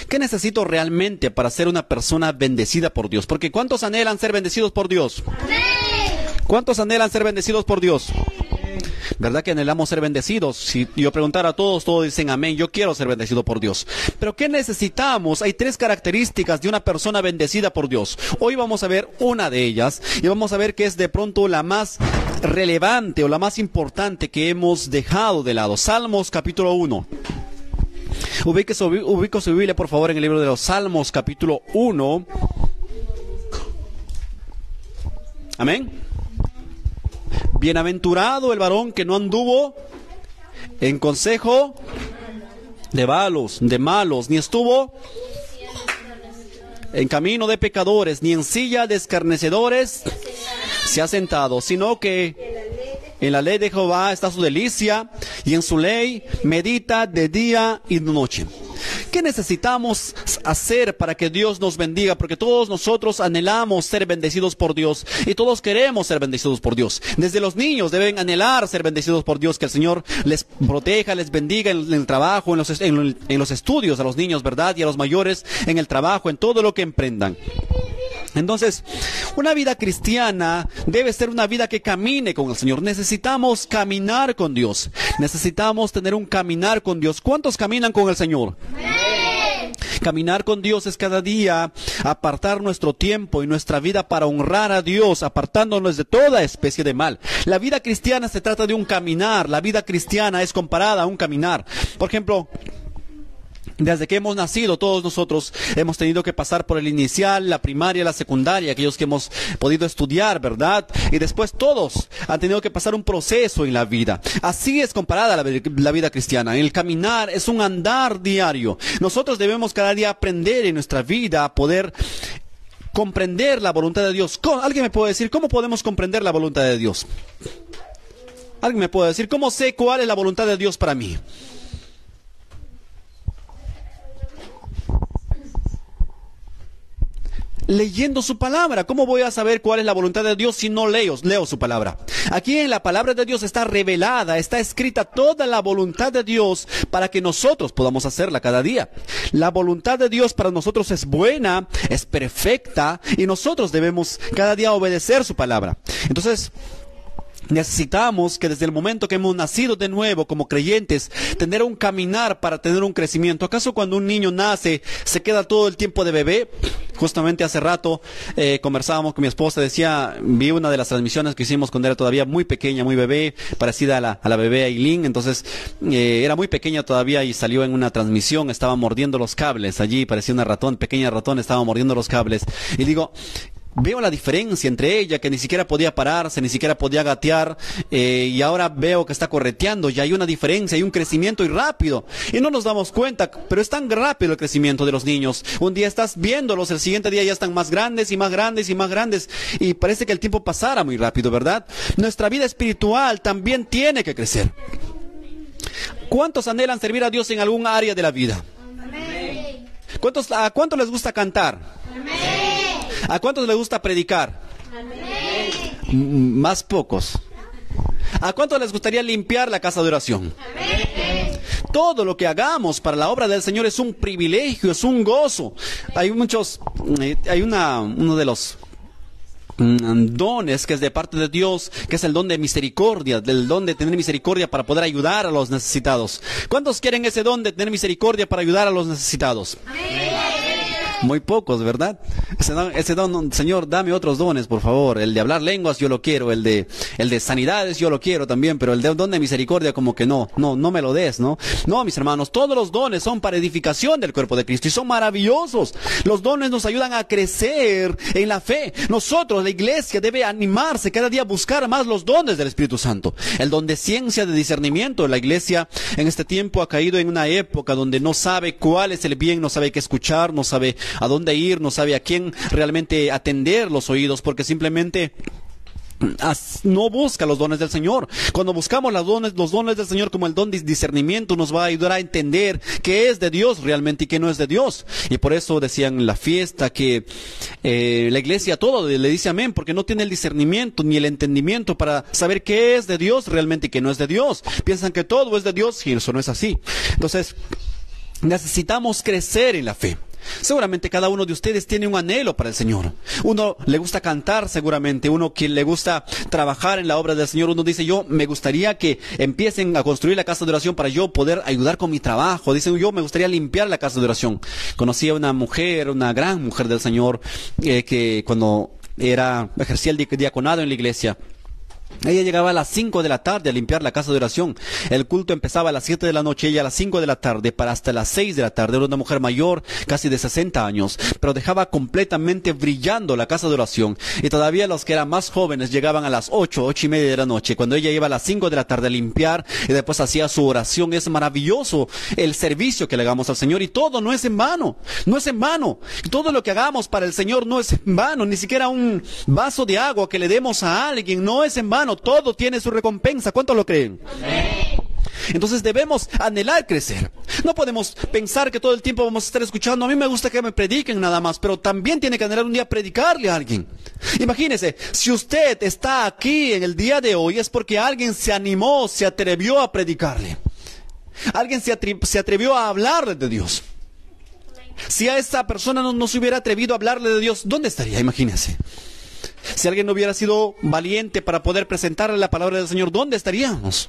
¿Qué necesito realmente para ser una persona bendecida por Dios? Porque ¿cuántos anhelan ser bendecidos por Dios? ¿Cuántos anhelan ser bendecidos por Dios? ¿Verdad que anhelamos ser bendecidos? Si yo preguntara a todos, todos dicen amén, yo quiero ser bendecido por Dios. Pero ¿qué necesitamos? Hay 3 características de una persona bendecida por Dios. Hoy vamos a ver una de ellas y vamos a ver que es de pronto la más relevante o la más importante que hemos dejado de lado. Salmos capítulo 1. Ubique su Biblia por favor en el libro de los Salmos capítulo 1. Amén. Bienaventurado el varón que no anduvo en consejo de malos, ni estuvo en camino de pecadores, ni en silla de escarnecedores se ha sentado, sino que en la ley de Jehová está su delicia, y en su ley medita de día y de noche. ¿Qué necesitamos hacer para que Dios nos bendiga? Porque todos nosotros anhelamos ser bendecidos por Dios y todos queremos ser bendecidos por Dios. Desde los niños deben anhelar ser bendecidos por Dios, que el Señor les proteja, les bendiga en el trabajo, en los estudios a los niños, ¿verdad? Y a los mayores en el trabajo, en todo lo que emprendan. Entonces, una vida cristiana debe ser una vida que camine con el Señor. Necesitamos caminar con Dios. Necesitamos tener un caminar con Dios. ¿Cuántos caminan con el Señor? Caminar con Dios es cada día apartar nuestro tiempo y nuestra vida para honrar a Dios, apartándonos de toda especie de mal. La vida cristiana se trata de un caminar. La vida cristiana es comparada a un caminar. Por ejemplo, desde que hemos nacido, todos nosotros hemos tenido que pasar por el inicial, la primaria, la secundaria, aquellos que hemos podido estudiar, ¿verdad? Y después todos han tenido que pasar un proceso en la vida. Así es comparada la vida cristiana. El caminar es un andar diario. Nosotros debemos cada día aprender en nuestra vida a poder comprender la voluntad de Dios. ¿Alguien me puede decir cómo podemos comprender la voluntad de Dios? ¿Alguien me puede decir cómo sé cuál es la voluntad de Dios para mí? Leyendo su palabra. ¿Cómo voy a saber cuál es la voluntad de Dios si no leo su palabra? Aquí en la palabra de Dios está revelada, está escrita toda la voluntad de Dios para que nosotros podamos hacerla cada día. La voluntad de Dios para nosotros es buena, es perfecta y nosotros debemos cada día obedecer su palabra. Entonces, necesitamos que desde el momento que hemos nacido de nuevo como creyentes, tener un caminar para tener un crecimiento. ¿Acaso cuando un niño nace, se queda todo el tiempo de bebé? Justamente hace rato conversábamos con mi esposa, vi una de las transmisiones que hicimos cuando era todavía muy pequeña, muy bebé, parecida a la bebé Aileen. Entonces era muy pequeña todavía y salió en una transmisión, estaba mordiendo los cables allí, parecía una pequeña ratón, estaba mordiendo los cables. Y digo, veo la diferencia entre ella, que ni siquiera podía pararse, ni siquiera podía gatear, y ahora veo que está correteando, y hay una diferencia, hay un crecimiento y rápido, y no nos damos cuenta, pero es tan rápido el crecimiento de los niños. Un día estás viéndolos, el siguiente día ya están más grandes y más grandes y más grandes, y parece que el tiempo pasara muy rápido, ¿verdad? Nuestra vida espiritual también tiene que crecer. ¿Cuántos anhelan servir a Dios en algún área de la vida? Amén. ¿A cuántos les gusta cantar? Amén. ¿A cuántos les gusta predicar? Amén. Más pocos. ¿A cuántos les gustaría limpiar la casa de oración? Amén. Todo lo que hagamos para la obra del Señor es un privilegio, es un gozo. Hay uno de los dones que es de parte de Dios, que es el don de misericordia, del don de tener misericordia para poder ayudar a los necesitados. ¿Cuántos quieren ese don de tener misericordia para ayudar a los necesitados? Amén. Muy pocos, ¿verdad? Ese don, Señor, dame otros dones, por favor. El de hablar lenguas yo lo quiero, el de sanidades yo lo quiero también, pero el de don de misericordia como que no me lo des, ¿no? No, mis hermanos, todos los dones son para edificación del cuerpo de Cristo y son maravillosos. Los dones nos ayudan a crecer en la fe. Nosotros, la iglesia, debe animarse cada día a buscar más los dones del Espíritu Santo. El don de ciencia, de discernimiento. La iglesia en este tiempo ha caído en una época donde no sabe cuál es el bien, no sabe qué escuchar, no sabe a dónde ir, no sabe a quién realmente atender los oídos, porque simplemente no busca los dones del Señor. Cuando buscamos los dones del Señor, como el don de discernimiento, nos va a ayudar a entender qué es de Dios realmente y qué no es de Dios. Y por eso decían en la fiesta que la iglesia todo le dice amén, porque no tiene el discernimiento ni el entendimiento para saber qué es de Dios realmente y qué no es de Dios. Piensan que todo es de Dios y eso no es así. Entonces, Necesitamos crecer en la fe. Seguramente cada uno de ustedes tiene un anhelo para el Señor. Uno le gusta cantar, seguramente. Uno que le gusta trabajar en la obra del Señor. Uno dice, yo me gustaría que empiecen a construir la casa de oración para yo poder ayudar con mi trabajo. Dicen, yo me gustaría limpiar la casa de oración. Conocí a una mujer, una gran mujer del Señor, que cuando ejercía el diaconado en la iglesia, ella llegaba a las 5 de la tarde a limpiar la casa de oración. El culto empezaba a las 7 de la noche, ella a las 5 de la tarde para hasta las 6 de la tarde. Era una mujer mayor, casi de 60 años, pero dejaba completamente brillando la casa de oración. Y todavía los que eran más jóvenes llegaban a las 8:30 de la noche, cuando ella iba a las 5 de la tarde a limpiar y después hacía su oración. Es maravilloso el servicio que le hagamos al Señor, y todo no es en vano, no es en vano. Todo lo que hagamos para el Señor no es en vano, ni siquiera un vaso de agua que le demos a alguien no es en vano. Todo tiene su recompensa. ¿Cuántos lo creen? Amén. Entonces debemos anhelar crecer. No podemos pensar que todo el tiempo vamos a estar escuchando. A mí me gusta que me prediquen nada más, pero también tiene que anhelar un día predicarle a alguien. Imagínese, si usted está aquí en el día de hoy es porque alguien se animó, se atrevió a predicarle. Alguien se atrevió a hablarle de Dios. Si a esa persona no se hubiera atrevido a hablarle de Dios, ¿dónde estaría? Imagínese. Si alguien no hubiera sido valiente para poder presentarle la palabra del Señor, ¿dónde estaríamos?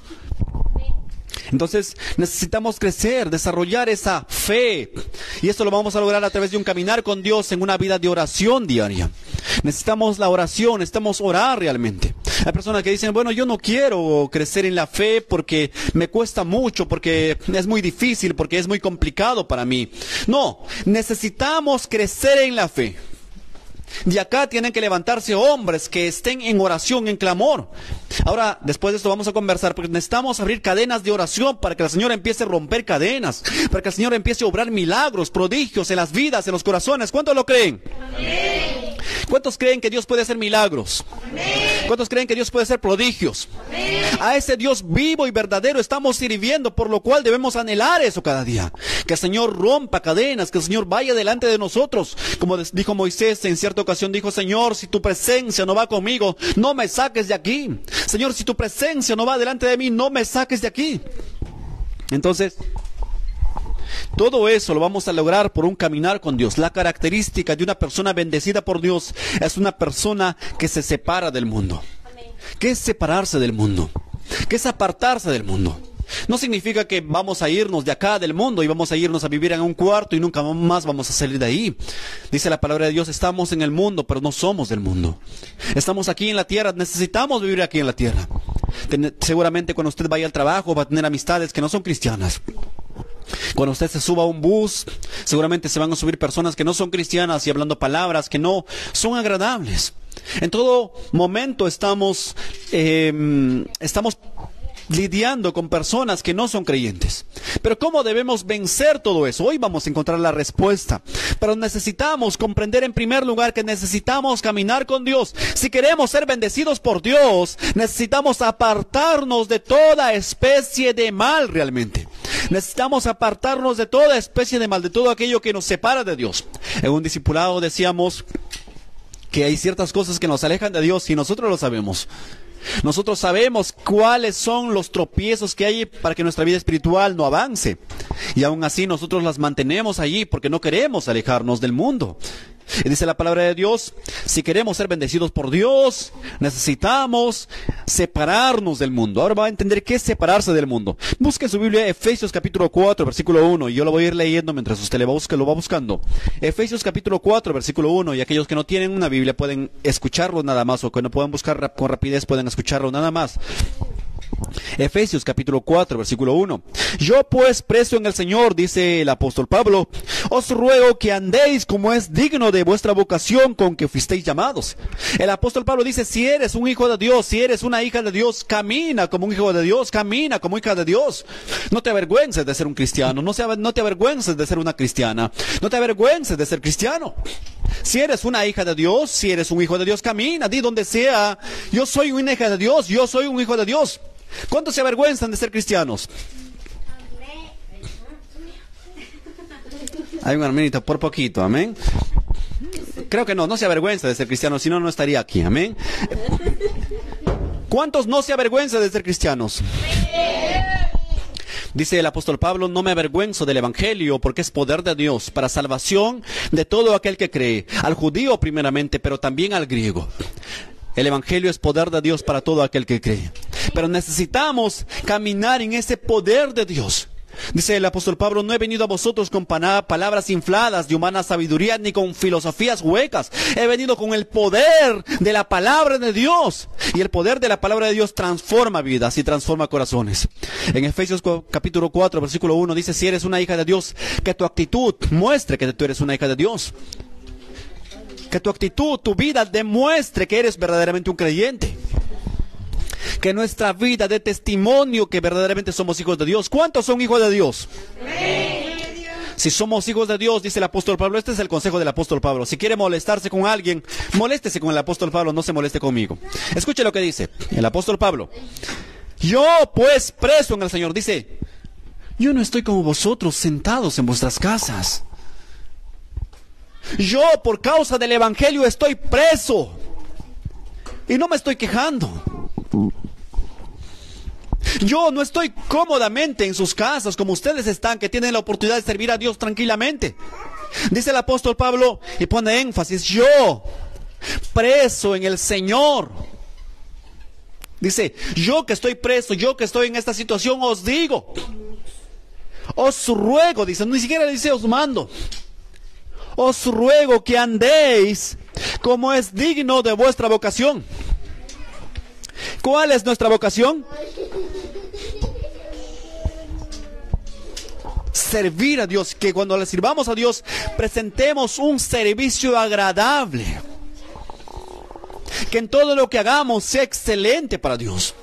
Entonces necesitamos crecer, desarrollar esa fe. Y esto lo vamos a lograr a través de un caminar con Dios en una vida de oración diaria. Necesitamos la oración, necesitamos orar realmente. Hay personas que dicen, bueno, yo no quiero crecer en la fe porque me cuesta mucho, porque es muy difícil, porque es muy complicado para mí. No, necesitamos crecer en la fe. De acá tienen que levantarse hombres que estén en oración, en clamor. Ahora, después de esto vamos a conversar, porque necesitamos abrir cadenas de oración para que el Señor empiece a romper cadenas, para que el Señor empiece a obrar milagros, prodigios en las vidas, en los corazones. ¿Cuántos lo creen? Amén. ¿Cuántos creen que Dios puede hacer milagros? Amén. ¿Cuántos creen que Dios puede hacer prodigios? Amén. A ese Dios vivo y verdadero estamos sirviendo, por lo cual debemos anhelar eso cada día. Que el Señor rompa cadenas, que el Señor vaya delante de nosotros. Como dijo Moisés en cierta ocasión, dijo, Señor, si tu presencia no va conmigo, no me saques de aquí. Señor, si tu presencia no va delante de mí, no me saques de aquí. Entonces, todo eso lo vamos a lograr por un caminar con Dios. La característica de una persona bendecida por Dios es una persona que se separa del mundo. ¿Qué es separarse del mundo? ¿Qué es apartarse del mundo? No significa que vamos a irnos de acá del mundo y vamos a irnos a vivir en un cuarto y nunca más vamos a salir de ahí. Dice la palabra de Dios, estamos en el mundo, pero no somos del mundo. Estamos aquí en la tierra, necesitamos vivir aquí en la tierra. Seguramente cuando usted vaya al trabajo va a tener amistades que no son cristianas. Cuando usted se suba a un bus, seguramente se van a subir personas que no son cristianas y hablando palabras que no son agradables. En todo momento estamos lidiando con personas que no son creyentes. Pero ¿cómo debemos vencer todo eso? Hoy vamos a encontrar la respuesta. Pero necesitamos comprender en primer lugar que necesitamos caminar con Dios. Si queremos ser bendecidos por Dios, necesitamos apartarnos de toda especie de mal realmente. Necesitamos apartarnos de toda especie de mal, de todo aquello que nos separa de Dios. En un discipulado decíamos que hay ciertas cosas que nos alejan de Dios y nosotros lo sabemos. Nosotros sabemos cuáles son los tropiezos que hay para que nuestra vida espiritual no avance. Y aún así nosotros las mantenemos allí porque no queremos alejarnos del mundo. Y dice la palabra de Dios, si queremos ser bendecidos por Dios, necesitamos separarnos del mundo. Ahora va a entender qué es separarse del mundo. Busque su Biblia, Efesios capítulo 4, versículo 1. Y yo lo voy a ir leyendo mientras usted lo va buscando. Efesios capítulo 4, versículo 1. Y aquellos que no tienen una Biblia pueden escucharlo nada más, o que no puedan buscar con rapidez pueden escucharlo nada más. Efesios capítulo 4, versículo 1. Yo pues, preso en el Señor, dice el apóstol Pablo, os ruego que andéis como es digno de vuestra vocación con que fuisteis llamados. El apóstol Pablo dice, si eres un hijo de Dios, si eres una hija de Dios, camina como un hijo de Dios, camina como hija de Dios. No te avergüences de ser un cristiano, no te avergüences de ser una cristiana, no te avergüences de ser cristiano. Si eres una hija de Dios, si eres un hijo de Dios, camina, di donde sea, yo soy una hija de Dios, yo soy un hijo de Dios. ¿Cuántos se avergüenzan de ser cristianos? Hay un hermanito, por poquito, amén. Creo que no se avergüenza de ser cristiano, si no, no estaría aquí, amén. ¿Cuántos no se avergüenzan de ser cristianos? Dice el apóstol Pablo, no me avergüenzo del evangelio porque es poder de Dios para salvación de todo aquel que cree, al judío primeramente, pero también al griego. El evangelio es poder de Dios para todo aquel que cree. Pero necesitamos caminar en ese poder de Dios. Dice el apóstol Pablo, no he venido a vosotros con palabras infladas de humana sabiduría ni con filosofías huecas. He venido con el poder de la palabra de Dios. Y el poder de la palabra de Dios transforma vidas y transforma corazones. En Efesios capítulo 4, versículo 1 dice, si eres una hija de Dios, que tu actitud muestre que tú eres una hija de Dios. Que tu actitud, tu vida demuestre que eres verdaderamente un creyente. Que nuestra vida dé testimonio que verdaderamente somos hijos de Dios. ¿Cuántos son hijos de Dios? Si somos hijos de Dios, dice el apóstol Pablo, este es el consejo del apóstol Pablo. Si quiere molestarse con alguien, moléstese con el apóstol Pablo, no se moleste conmigo. Escuche lo que dice el apóstol Pablo. Yo pues preso en el Señor, dice, yo no estoy como vosotros sentados en vuestras casas. Yo por causa del evangelio estoy preso. Y no me estoy quejando. Yo no estoy cómodamente en sus casas como ustedes están, que tienen la oportunidad de servir a Dios tranquilamente. Dice el apóstol Pablo y pone énfasis, yo, preso en el Señor. Dice, yo que estoy preso, yo que estoy en esta situación, os digo, os ruego, dice, ni siquiera dice os mando. Os ruego que andéis como es digno de vuestra vocación. ¿Cuál es nuestra vocación? Servir a Dios, que cuando le sirvamos a Dios presentemos un servicio agradable, que en todo lo que hagamos sea excelente para Dios,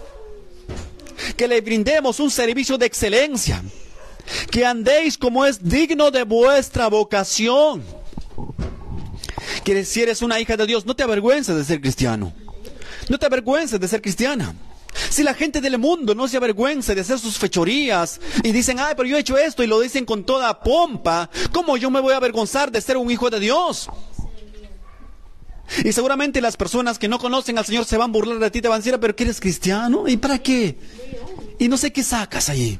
que le brindemos un servicio de excelencia, que andéis como es digno de vuestra vocación. Que si eres una hija de Dios, no te avergüences de ser cristiano, no te avergüences de ser cristiana. Si la gente del mundo no se avergüenza de hacer sus fechorías y dicen, ay, pero yo he hecho esto, y lo dicen con toda pompa, ¿cómo yo me voy a avergonzar de ser un hijo de Dios? Y seguramente las personas que no conocen al Señor se van a burlar de ti, te van a decir, pero ¿que eres cristiano? ¿Y para qué? Y no sé qué sacas allí.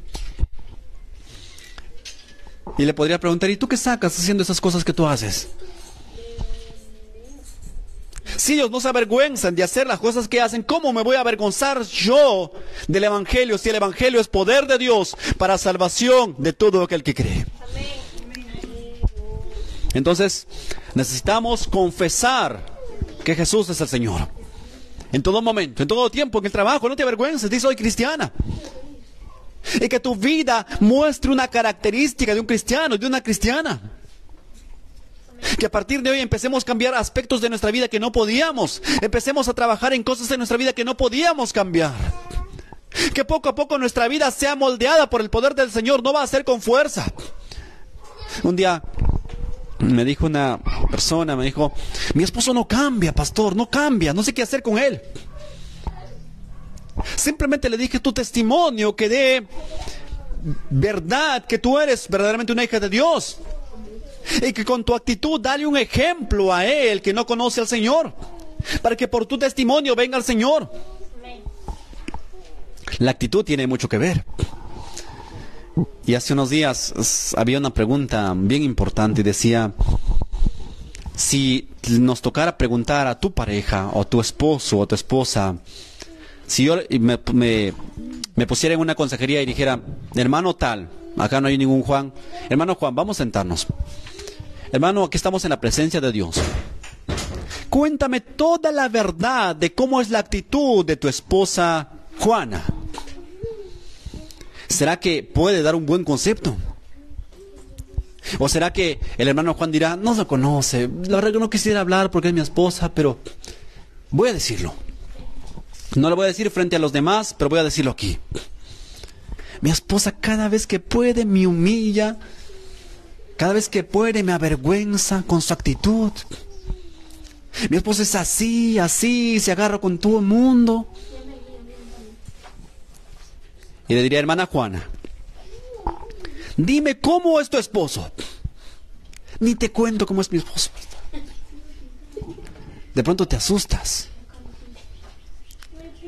Y le podría preguntar, ¿y tú qué sacas haciendo esas cosas que tú haces? Si ellos no se avergüenzan de hacer las cosas que hacen, ¿cómo me voy a avergonzar yo del evangelio? Si el evangelio es poder de Dios para salvación de todo aquel que cree. Entonces, necesitamos confesar que Jesús es el Señor. En todo momento, en todo tiempo, en el trabajo, no te avergüences, di soy cristiana. Y que tu vida muestre una característica de un cristiano, de una cristiana. Que a partir de hoy empecemos a cambiar aspectos de nuestra vida que no podíamos. Empecemos a trabajar en cosas de nuestra vida que no podíamos cambiar. Que poco a poco nuestra vida sea moldeada por el poder del Señor. No va a ser con fuerza. Un día me dijo una persona, me dijo, mi esposo no cambia, pastor, no cambia, no sé qué hacer con él. Simplemente le dije tu testimonio que dé verdad que tú eres verdaderamente una hija de Dios. Y que con tu actitud dale un ejemplo a él que no conoce al Señor, para que por tu testimonio venga al Señor. La actitud tiene mucho que ver. Y hace unos días había una pregunta bien importante y decía, si nos tocara preguntar a tu pareja o a tu esposo o a tu esposa, si yo me pusiera en una consejería y dijera, hermano tal, acá no hay ningún Juan, hermano Juan, vamos a sentarnos. Hermano, aquí estamos en la presencia de Dios. Cuéntame toda la verdad de cómo es la actitud de tu esposa Juana. ¿Será que puede dar un buen concepto? ¿O será que el hermano Juan dirá, no se conoce, la verdad que no quisiera hablar porque es mi esposa, pero voy a decirlo? No lo voy a decir frente a los demás, pero voy a decirlo aquí. Mi esposa cada vez que puede me humilla, cada vez que puede me avergüenza con su actitud. Mi esposa es así, así, se agarra con todo el mundo. Y le diría, hermana Juana, dime cómo es tu esposo. Ni te cuento cómo es mi esposo. De pronto te asustas.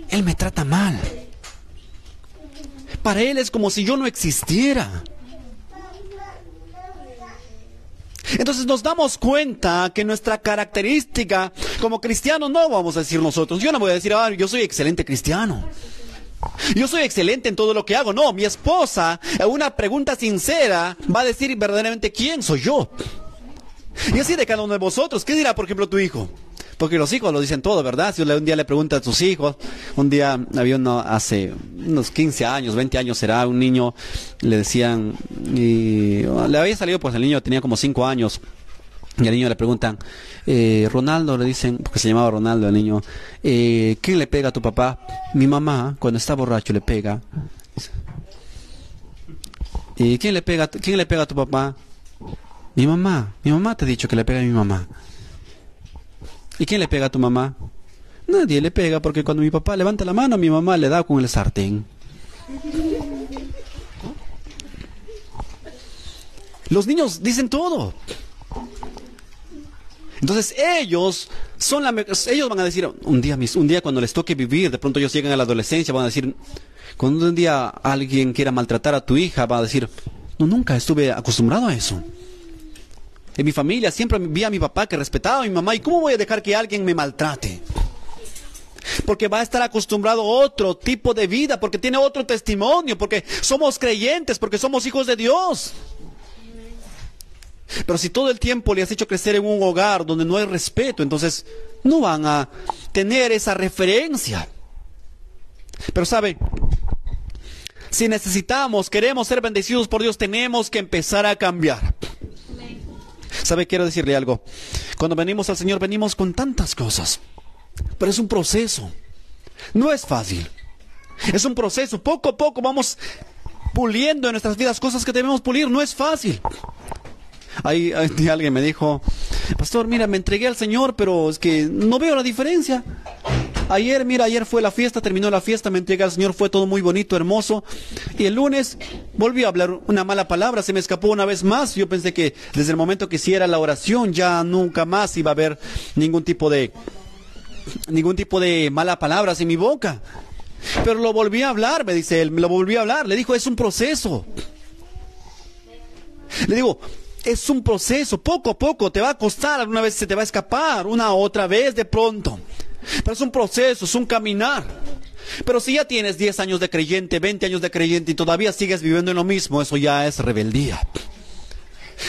Él me trata mal. Para Él es como si yo no existiera. Entonces nos damos cuenta que nuestra característica como cristianos no vamos a decir nosotros. Yo no voy a decir, yo soy excelente cristiano. Yo soy excelente en todo lo que hago. No, mi esposa, una pregunta sincera, va a decir verdaderamente quién soy yo. Y así de cada uno de vosotros. ¿Qué dirá, por ejemplo, tu hijo? Porque los hijos lo dicen todo, ¿verdad? Si un día le pregunta a tus hijos, un día había uno hace unos 15 años, 20 años será, un niño, le decían, y le había salido, pues el niño tenía como 5 años, y al niño le preguntan, Ronaldo, le dicen, porque se llamaba Ronaldo el niño, ¿quién le pega a tu papá? Mi mamá, cuando está borracho, le pega. ¿Y quién le pega a tu papá? Mi mamá te ha dicho que le pega a mi mamá. ¿Y quién le pega a tu mamá? Nadie le pega, porque cuando mi papá levanta la mano, mi mamá le da con el sartén. Los niños dicen todo. Entonces ellos van a decir, un día cuando les toque vivir, de pronto ellos llegan a la adolescencia, van a decir, cuando un día alguien quiera maltratar a tu hija, va a decir, no, nunca estuve acostumbrado a eso. En mi familia siempre vi a mi papá que respetaba a mi mamá. ¿Y cómo voy a dejar que alguien me maltrate? Porque va a estar acostumbrado a otro tipo de vida, porque tiene otro testimonio, porque somos creyentes, porque somos hijos de Dios. Pero si todo el tiempo le has hecho crecer en un hogar donde no hay respeto, entonces no van a tener esa referencia. Pero sabe, si queremos ser bendecidos por Dios, tenemos que empezar a cambiar. ¿Sabe? Quiero decirle algo. Cuando venimos al Señor, venimos con tantas cosas. Pero es un proceso. No es fácil. Es un proceso. Poco a poco vamos puliendo en nuestras vidas cosas que debemos pulir. No es fácil. Ahí alguien me dijo, pastor, mira, me entregué al Señor, pero es que no veo la diferencia. Ayer fue la fiesta, terminó la fiesta, me entregué al Señor, fue todo muy bonito, hermoso. Y el lunes volví a hablar una mala palabra, se me escapó una vez más. Yo pensé que desde el momento que hiciera la oración ya nunca más iba a haber ningún tipo de mala palabras en mi boca. Pero lo volví a hablar, me dice él, lo volví a hablar. Le dijo, es un proceso. Le digo, es un proceso, poco a poco, te va a costar, alguna vez se te va a escapar, una otra vez de pronto. Pero es un proceso, es un caminar. Pero si ya tienes 10 años de creyente, 20 años de creyente y todavía sigues viviendo en lo mismo, eso ya es rebeldía.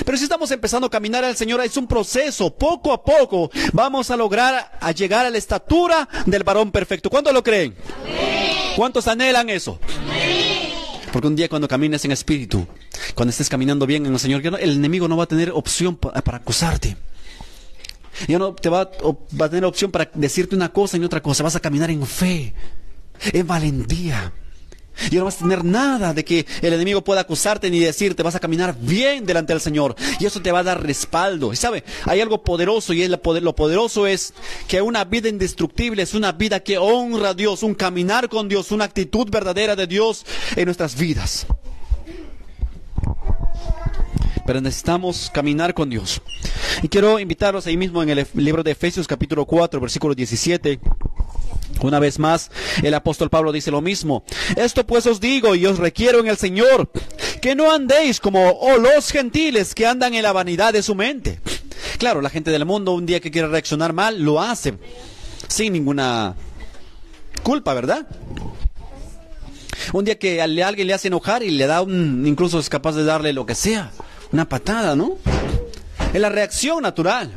Pero si estamos empezando a caminar al Señor, es un proceso, poco a poco vamos a lograr llegar a la estatura del varón perfecto. ¿Cuántos lo creen? Amén. ¿Cuántos anhelan eso? Amén. Porque un día cuando camines en espíritu, cuando estés caminando bien en el Señor, el enemigo no va a tener opción para acusarte. Ya no va a tener opción para decirte una cosa y otra cosa. Vas a caminar en fe, en valentía. Y no vas a tener nada de que el enemigo pueda acusarte ni decirte. Vas a caminar bien delante del Señor. Y eso te va a dar respaldo. Y sabe, hay algo poderoso, y lo poderoso es que una vida indestructible es una vida que honra a Dios. Un caminar con Dios, una actitud verdadera de Dios en nuestras vidas. Pero necesitamos caminar con Dios. Y quiero invitarlos ahí mismo en el libro de Efesios capítulo 4, versículo 17. Una vez más, el apóstol Pablo dice lo mismo. Esto pues os digo y os requiero en el Señor, que no andéis como los gentiles que andan en la vanidad de su mente. Claro, la gente del mundo un día que quiere reaccionar mal, lo hace sin ninguna culpa, ¿verdad? Un día que a alguien le hace enojar y le da incluso es capaz de darle lo que sea, una patada, ¿no? Es la reacción natural.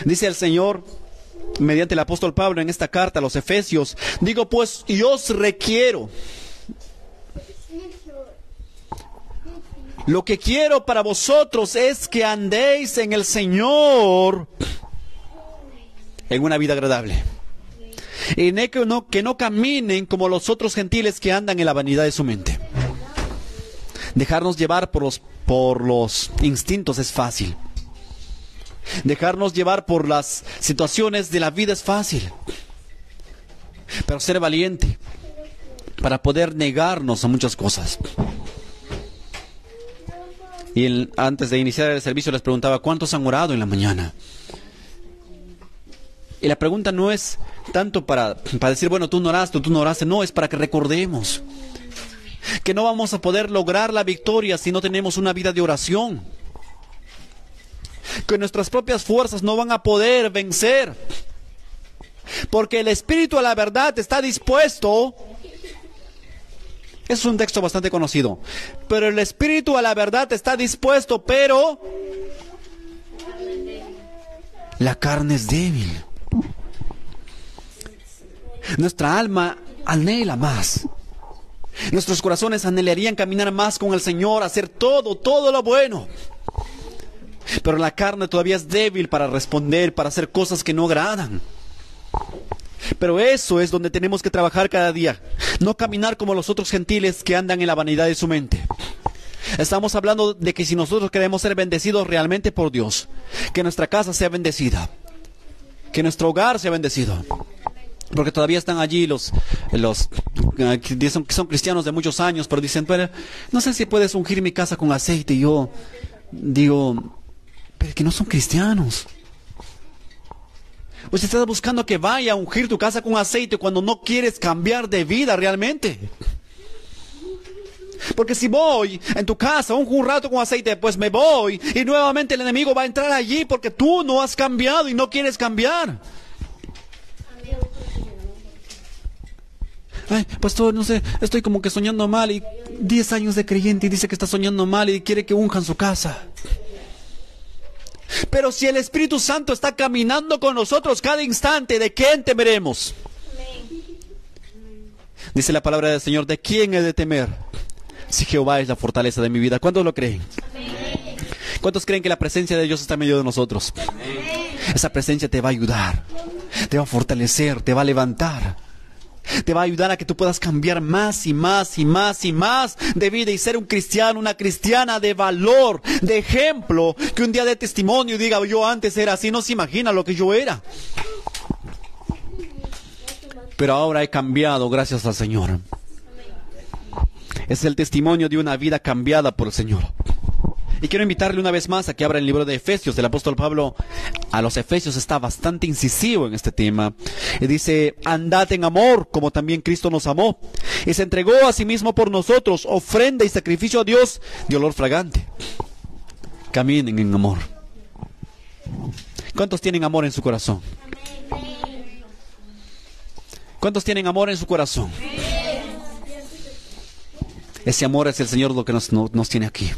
Dice el Señor, mediante el apóstol Pablo en esta carta a los Efesios, digo pues, y os requiero. Lo que quiero para vosotros es que andéis en el Señor en una vida agradable. Y que no caminen como los otros gentiles que andan en la vanidad de su mente. Dejarnos llevar por los instintos es fácil. Dejarnos llevar por las situaciones de la vida es fácil. Pero ser valiente para poder negarnos a muchas cosas. Y antes de iniciar el servicio les preguntaba, ¿cuántos han orado en la mañana? Y la pregunta no es tanto para decir, bueno, tú no oraste, no, es para que recordemos que no vamos a poder lograr la victoria si no tenemos una vida de oración. Que nuestras propias fuerzas no van a poder vencer. Porque el espíritu a la verdad está dispuesto. Es un texto bastante conocido. Pero el espíritu a la verdad está dispuesto, pero la carne es débil. Nuestra alma anhela más. Nuestros corazones anhelarían caminar más con el Señor, hacer todo lo bueno. Pero la carne todavía es débil para responder, para hacer cosas que no agradan. Pero eso es donde tenemos que trabajar cada día. No caminar como los otros gentiles que andan en la vanidad de su mente. Estamos hablando de que si nosotros queremos ser bendecidos realmente por Dios, que nuestra casa sea bendecida, que nuestro hogar sea bendecido. Porque todavía están allí los que dicen que son cristianos de muchos años, pero dicen, pero no sé si puedes ungir mi casa con aceite. Y yo digo, pero que no son cristianos. Usted está buscando que vaya a ungir tu casa con aceite cuando no quieres cambiar de vida realmente. Porque si voy en tu casa un rato con aceite, pues me voy y nuevamente el enemigo va a entrar allí porque tú no has cambiado y no quieres cambiar. Ay, pastor, no sé, estoy como que soñando mal y 10 años de creyente y dice que está soñando mal y quiere que unjan su casa. Pero si el Espíritu Santo está caminando con nosotros cada instante, ¿de quién temeremos? Dice la palabra del Señor, ¿de quién he de temer? Si Jehová es la fortaleza de mi vida. ¿Cuántos lo creen? ¿Cuántos creen que la presencia de Dios está en medio de nosotros? Esa presencia te va a ayudar, te va a fortalecer, te va a levantar. Te va a ayudar a que tú puedas cambiar más y más y más y más de vida y ser un cristiano, una cristiana de valor, de ejemplo, que un día dé testimonio y diga, yo antes era así, no se imagina lo que yo era. Pero ahora he cambiado gracias al Señor. Es el testimonio de una vida cambiada por el Señor. Y quiero invitarle una vez más a que abra el libro de Efesios. El apóstol Pablo a los Efesios está bastante incisivo en este tema. Y dice, andad en amor, como también Cristo nos amó. Y se entregó a sí mismo por nosotros, ofrenda y sacrificio a Dios de olor fragante. Caminen en amor. ¿Cuántos tienen amor en su corazón? ¿Cuántos tienen amor en su corazón? Ese amor hacia el Señor es lo que nos tiene aquí.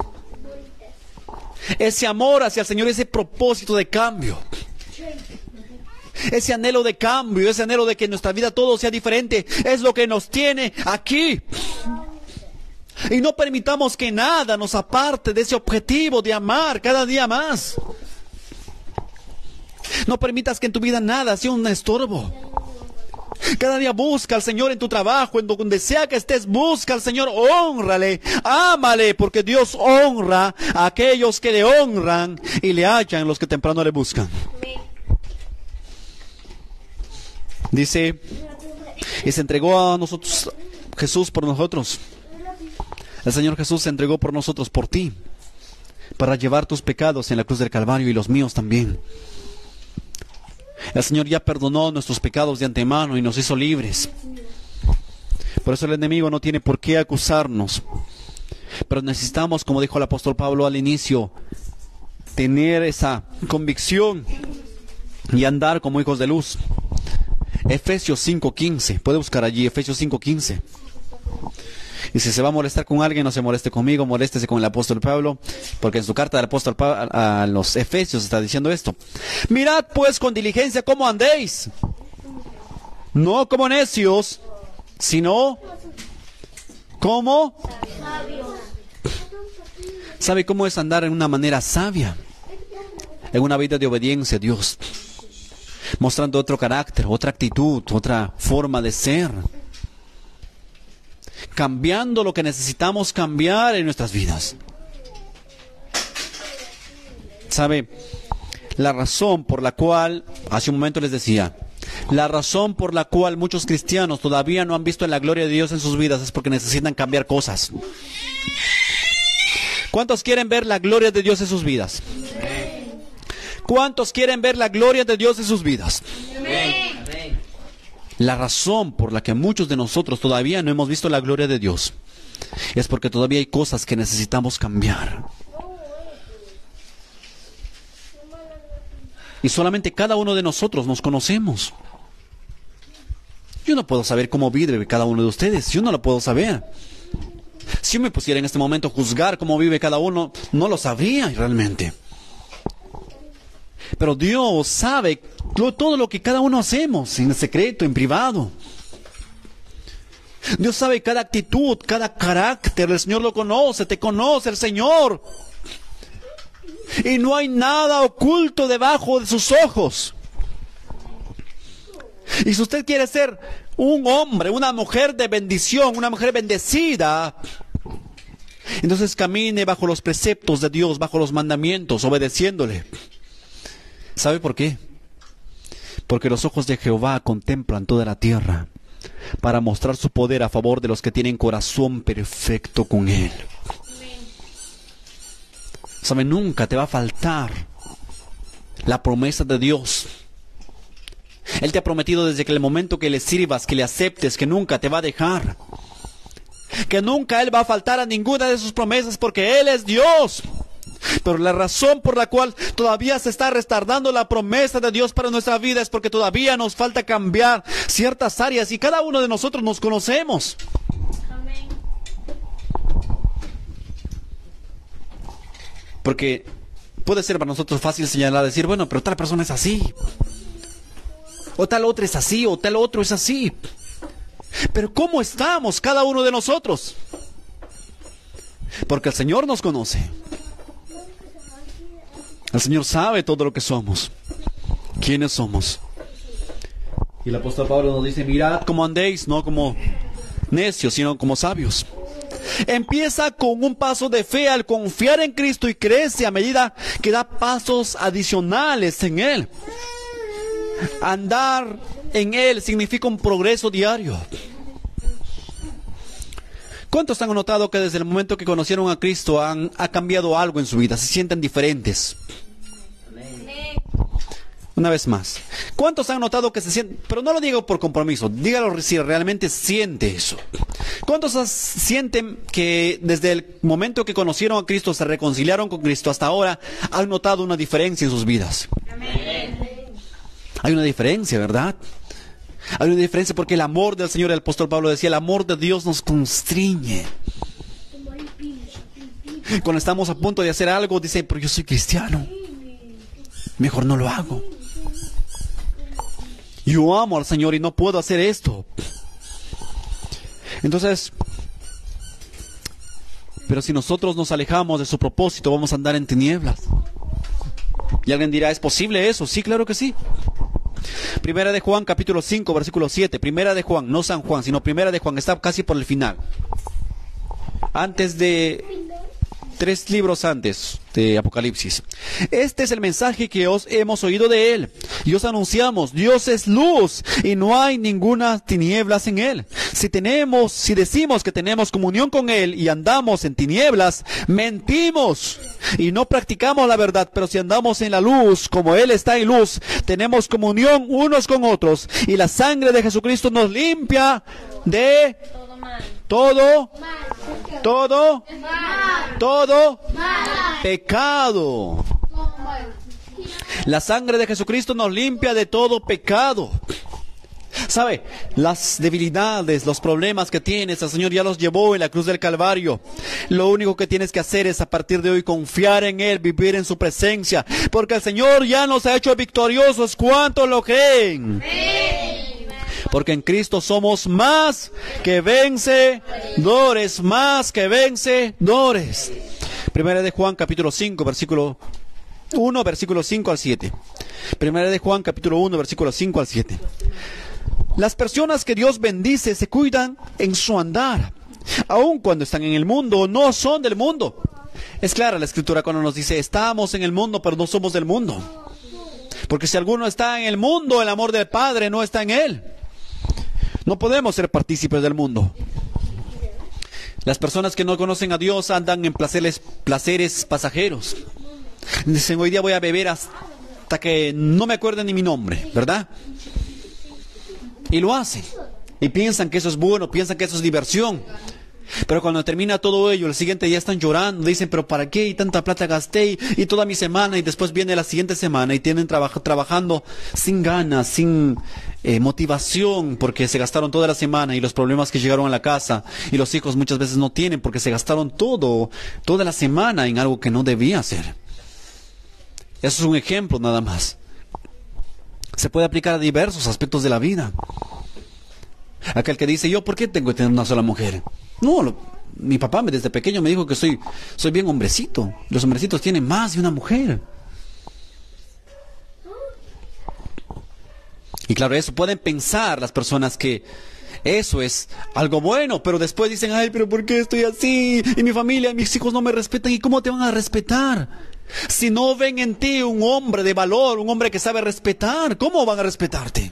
Ese amor hacia el Señor, ese propósito de cambio, ese anhelo de cambio, ese anhelo de que en nuestra vida todo sea diferente, es lo que nos tiene aquí. Y no permitamos que nada nos aparte de ese objetivo de amar cada día más. No permitas que en tu vida nada sea un estorbo. Cada día busca al Señor en tu trabajo, en donde sea que estés, busca al Señor, hónrale, ámale, porque Dios honra a aquellos que le honran y le hallan los que temprano le buscan. Dice, y se entregó a nosotros Jesús por nosotros. El Señor Jesús se entregó por nosotros, por ti, para llevar tus pecados en la cruz del Calvario y los míos también. El Señor ya perdonó nuestros pecados de antemano y nos hizo libres. Por eso el enemigo no tiene por qué acusarnos. Pero necesitamos, como dijo el apóstol Pablo al inicio, tener esa convicción y andar como hijos de luz. Efesios 5:15. Puede buscar allí, Efesios 5:15. Y si se va a molestar con alguien, no se moleste conmigo, moléstese con el apóstol Pablo, porque en su carta del apóstol Pablo a los Efesios está diciendo esto. Mirad pues con diligencia cómo andéis, no como necios, sino como... ¿Sabe cómo es andar en una manera sabia? En una vida de obediencia a Dios, mostrando otro carácter, otra actitud, otra forma de ser. Cambiando lo que necesitamos cambiar en nuestras vidas. ¿Sabe? La razón por la cual, hace un momento les decía, la razón por la cual muchos cristianos todavía no han visto la gloria de Dios en sus vidas es porque necesitan cambiar cosas. ¿Cuántos quieren ver la gloria de Dios en sus vidas? ¿Cuántos quieren ver la gloria de Dios en sus vidas? La razón por la que muchos de nosotros todavía no hemos visto la gloria de Dios es porque todavía hay cosas que necesitamos cambiar. Y solamente cada uno de nosotros nos conocemos. Yo no puedo saber cómo vive cada uno de ustedes. Yo no lo puedo saber. Si yo me pusiera en este momento a juzgar cómo vive cada uno, no lo sabría realmente. Pero Dios sabe todo lo que cada uno hacemos, en secreto, en privado. Dios sabe cada actitud, cada carácter. El Señor lo conoce, te conoce el Señor. Y no hay nada oculto debajo de sus ojos. Y si usted quiere ser un hombre, una mujer de bendición, una mujer bendecida, entonces camine bajo los preceptos de Dios, bajo los mandamientos, obedeciéndole. ¿Sabe por qué? Porque los ojos de Jehová contemplan toda la tierra para mostrar su poder a favor de los que tienen corazón perfecto con Él. ¿Sabe? Nunca te va a faltar la promesa de Dios. Él te ha prometido desde que el momento que le sirvas, que le aceptes, que nunca te va a dejar. Que nunca Él va a faltar a ninguna de sus promesas porque Él es Dios. Pero la razón por la cual todavía se está retardando la promesa de Dios para nuestra vida es porque todavía nos falta cambiar ciertas áreas y cada uno de nosotros nos conocemos. Amén. Porque puede ser para nosotros fácil señalar, decir, bueno, pero tal persona es así. O tal otro es así, o tal otro es así. Pero ¿cómo estamos cada uno de nosotros? Porque el Señor nos conoce. El Señor sabe todo lo que somos. ¿Quiénes somos? Y el apóstol Pablo nos dice, mirad cómo andéis, no como necios, sino como sabios. Empieza con un paso de fe al confiar en Cristo y crece a medida que da pasos adicionales en Él. Andar en Él significa un progreso diario. ¿Cuántos han notado que desde el momento que conocieron a Cristo ha cambiado algo en su vida? Se sienten diferentes. Una vez más. ¿Cuántos han notado que se sienten? Pero no lo digo por compromiso. Dígalo si realmente siente eso. ¿Cuántos sienten que desde el momento que conocieron a Cristo, se reconciliaron con Cristo hasta ahora, han notado una diferencia en sus vidas? Hay una diferencia, ¿verdad? Hay una diferencia porque el amor del Señor, el apóstol Pablo decía, el amor de Dios nos constriñe. Cuando estamos a punto de hacer algo, dice, pero yo soy cristiano. Mejor no lo hago. Yo amo al Señor y no puedo hacer esto. Entonces, pero si nosotros nos alejamos de su propósito, vamos a andar en tinieblas. Y alguien dirá, ¿es posible eso? Sí, claro que sí. Primera de Juan, capítulo 5, versículo 7. Primera de Juan, no San Juan, sino Primera de Juan. Está casi por el final. Antes de 3 libros antes de Apocalipsis. Este es el mensaje que os hemos oído de Él. Y os anunciamos, Dios es luz y no hay ninguna tinieblas en Él. Si decimos que tenemos comunión con Él y andamos en tinieblas, mentimos y no practicamos la verdad. Pero si andamos en la luz, como Él está en luz, tenemos comunión unos con otros. Y la sangre de Jesucristo nos limpia de todo pecado. La sangre de Jesucristo nos limpia de todo pecado. ¿Sabe? Las debilidades, los problemas que tienes, el Señor ya los llevó en la cruz del Calvario. Lo único que tienes que hacer es a partir de hoy confiar en Él, vivir en su presencia. Porque el Señor ya nos ha hecho victoriosos. ¿Cuántos lo creen? Porque en Cristo somos más que vencedores, más que vencedores. Primera de Juan, capítulo 5, versículo 1, versículo 5 al 7. Primera de Juan, capítulo 1, versículo 5 al 7. Las personas que Dios bendice se cuidan en su andar. Aun cuando están en el mundo, no son del mundo. Es clara la Escritura cuando nos dice, estamos en el mundo, pero no somos del mundo. Porque si alguno está en el mundo, el amor del Padre no está en él. No podemos ser partícipes del mundo. Las personas que no conocen a Dios andan en placeres pasajeros. Dicen, hoy día voy a beber hasta que no me acuerde ni mi nombre, ¿verdad? Y lo hacen. Y piensan que eso es bueno, piensan que eso es diversión. Pero cuando termina todo ello, el siguiente día están llorando, dicen, pero ¿para qué? Y tanta plata gasté y toda mi semana, y después viene la siguiente semana y tienen trabajando sin ganas, sin motivación, porque se gastaron toda la semana y los problemas que llegaron a la casa, y los hijos muchas veces no tienen porque se gastaron toda la semana en algo que no debía hacer. Eso es un ejemplo nada más. Se puede aplicar a diversos aspectos de la vida. Aquel que dice, ¿yo por qué tengo que tener una sola mujer? No, mi papá desde pequeño me dijo que soy bien hombrecito. Los hombrecitos tienen más de una mujer. Y claro, eso pueden pensar las personas que eso es algo bueno, pero después dicen, ay, pero ¿por qué estoy así? Y mi familia, mis hijos no me respetan. ¿Y cómo te van a respetar? Si no ven en ti un hombre de valor, un hombre que sabe respetar, ¿cómo van a respetarte?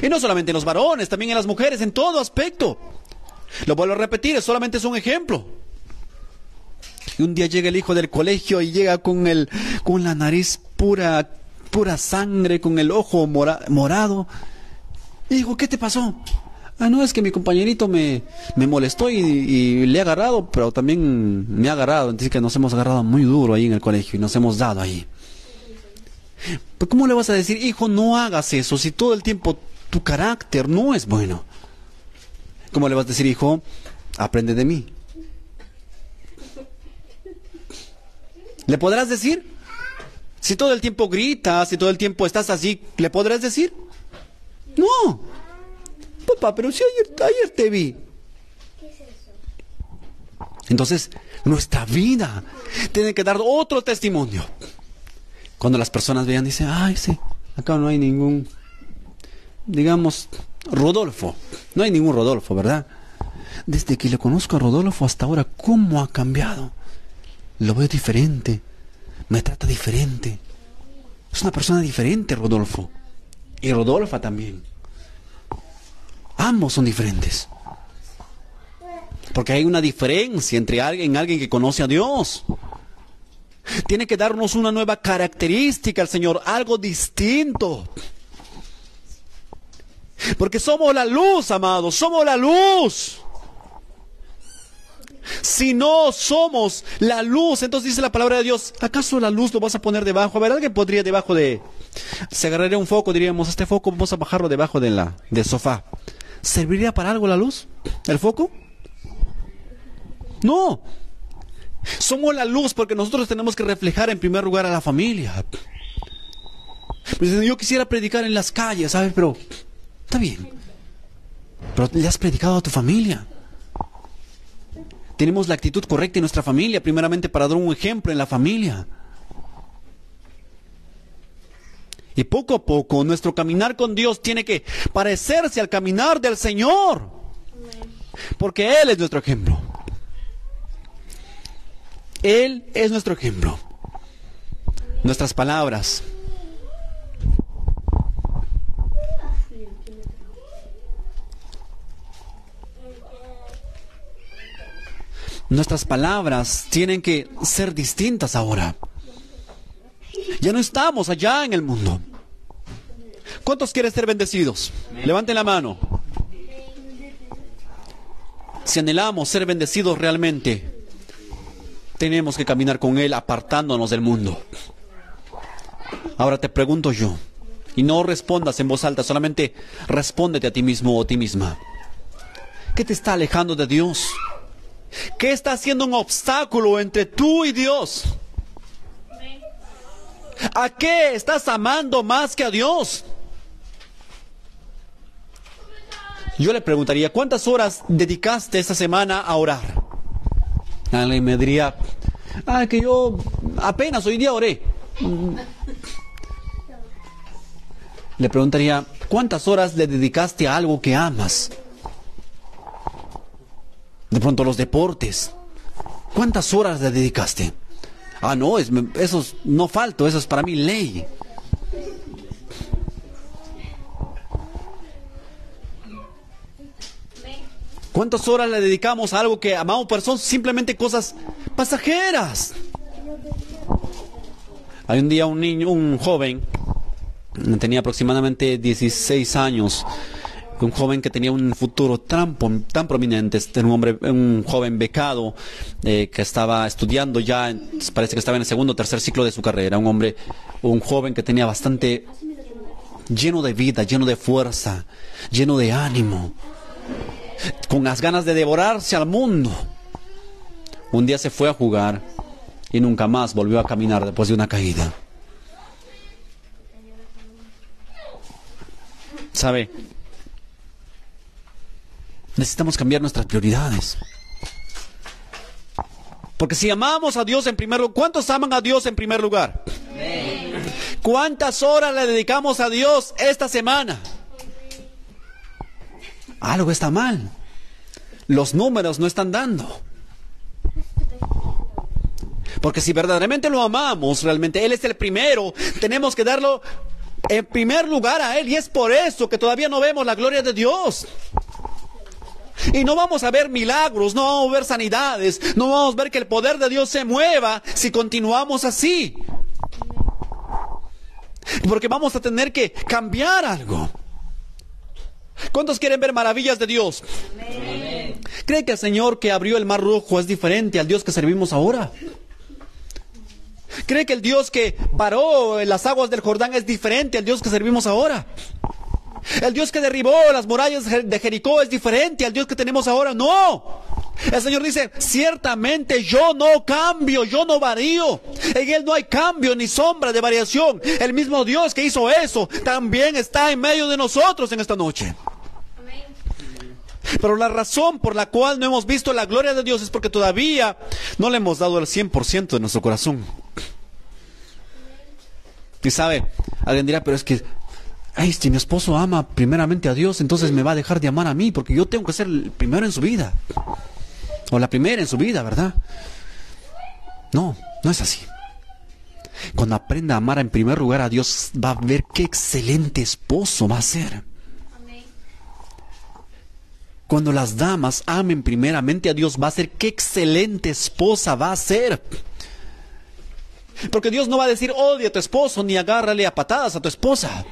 Y no solamente en los varones, también en las mujeres, en todo aspecto. Lo vuelvo a repetir, solamente es un ejemplo. Y un día llega el hijo del colegio y llega con la nariz pura sangre, con el ojo morado. Y dijo, ¿qué te pasó? Ah, no, es que mi compañerito me molestó y le he agarrado, pero también me ha agarrado. Entonces que nos hemos agarrado muy duro ahí en el colegio y nos hemos dado ahí. Pero ¿cómo le vas a decir, hijo, no hagas eso si todo el tiempo tu carácter no es bueno? ¿Cómo le vas a decir, hijo, aprende de mí? ¿Le podrás decir? Si todo el tiempo gritas, si todo el tiempo estás así, ¿le podrás decir? No. Papá, pero si ayer te vi. Entonces, nuestra vida tiene que dar otro testimonio. Cuando las personas vean, dicen, ay, sí, acá no hay ningún, digamos, Rodolfo. No hay ningún Rodolfo, ¿verdad? Desde que le conozco a Rodolfo hasta ahora, ¿cómo ha cambiado? Lo veo diferente, me trata diferente. Es una persona diferente, Rodolfo. Y Rodolfa también. Ambos son diferentes. Porque hay una diferencia entre alguien que conoce a Dios. Tiene que darnos una nueva característica al Señor, algo distinto. Porque somos la luz, amados, somos la luz. Si no somos la luz, entonces dice la palabra de Dios, ¿acaso la luz lo vas a poner debajo? A ver, alguien podría debajo de... Se agarraría un foco, diríamos, este foco vamos a bajarlo debajo del sofá. ¿Serviría para algo la luz? ¿El foco? No. Somos la luz porque nosotros tenemos que reflejar en primer lugar a la familia. Pues yo quisiera predicar en las calles, ¿sabes? Pero está bien. Pero le has predicado a tu familia. Tenemos la actitud correcta en nuestra familia, primeramente para dar un ejemplo en la familia. Y poco a poco nuestro caminar con Dios tiene que parecerse al caminar del Señor. Porque Él es nuestro ejemplo. Él es nuestro ejemplo. Nuestras palabras. Nuestras palabras tienen que ser distintas ahora. Ya no estamos allá en el mundo. ¿Cuántos quieren ser bendecidos? Levanten la mano. Si anhelamos ser bendecidos realmente, tenemos que caminar con Él apartándonos del mundo. Ahora te pregunto yo, y no respondas en voz alta, solamente respóndete a ti mismo o a ti misma. ¿Qué te está alejando de Dios? ¿Qué está haciendo un obstáculo entre tú y Dios? ¿A qué estás amando más que a Dios? Yo le preguntaría, ¿cuántas horas dedicaste esta semana a orar? Alguien me diría, que yo apenas hoy día oré. Le preguntaría, ¿cuántas horas le dedicaste a algo que amas? De pronto los deportes. ¿Cuántas horas le dedicaste? No, eso no falto, eso es para mí ley. ¿Cuántas horas le dedicamos a algo que amamos, pero son simplemente cosas pasajeras? Hay un día un joven, Tenía aproximadamente 16 años. Un joven que tenía un futuro tan prominente. Un joven becado que estaba estudiando ya, parece que estaba en el segundo o tercer ciclo de su carrera. Un joven que tenía bastante lleno de vida, lleno de fuerza, lleno de ánimo, con las ganas de devorarse al mundo. Un día se fue a jugar y nunca más volvió a caminar después de una caída. ¿Sabe? Necesitamos cambiar nuestras prioridades. Porque si amamos a Dios en primer lugar, ¿cuántos aman a Dios en primer lugar? ¿Cuántas horas le dedicamos a Dios esta semana? Algo está mal. Los números no están dando. Porque si verdaderamente lo amamos, realmente Él es el primero, tenemos que darlo en primer lugar a Él. Y es por eso que todavía no vemos la gloria de Dios. Y no vamos a ver milagros, no vamos a ver sanidades, no vamos a ver que el poder de Dios se mueva si continuamos así. Porque vamos a tener que cambiar algo. ¿Cuántos quieren ver maravillas de Dios? Amén. ¿Cree que el Señor que abrió el mar rojo es diferente al Dios que servimos ahora? ¿Cree que el Dios que paró las aguas del Jordán es diferente al Dios que servimos ahora? ¿El Dios que derribó las murallas de Jericó es diferente al Dios que tenemos ahora? ¡No! El Señor dice, ciertamente yo no cambio, yo no varío. En Él no hay cambio ni sombra de variación. El mismo Dios que hizo eso también está en medio de nosotros en esta noche. Pero la razón por la cual no hemos visto la gloria de Dios es porque todavía no le hemos dado el 100% de nuestro corazón. Y sabe, alguien dirá, pero es que si mi esposo ama primeramente a Dios, entonces me va a dejar de amar a mí, porque yo tengo que ser el primero en su vida. O la primera en su vida, ¿verdad? No, no es así. Cuando aprenda a amar en primer lugar a Dios, va a ver qué excelente esposo va a ser. Cuando las damas amen primeramente a Dios, va a ser qué excelente esposa va a ser. Porque Dios no va a decir, odia a tu esposo, ni agárrale a patadas a tu esposa.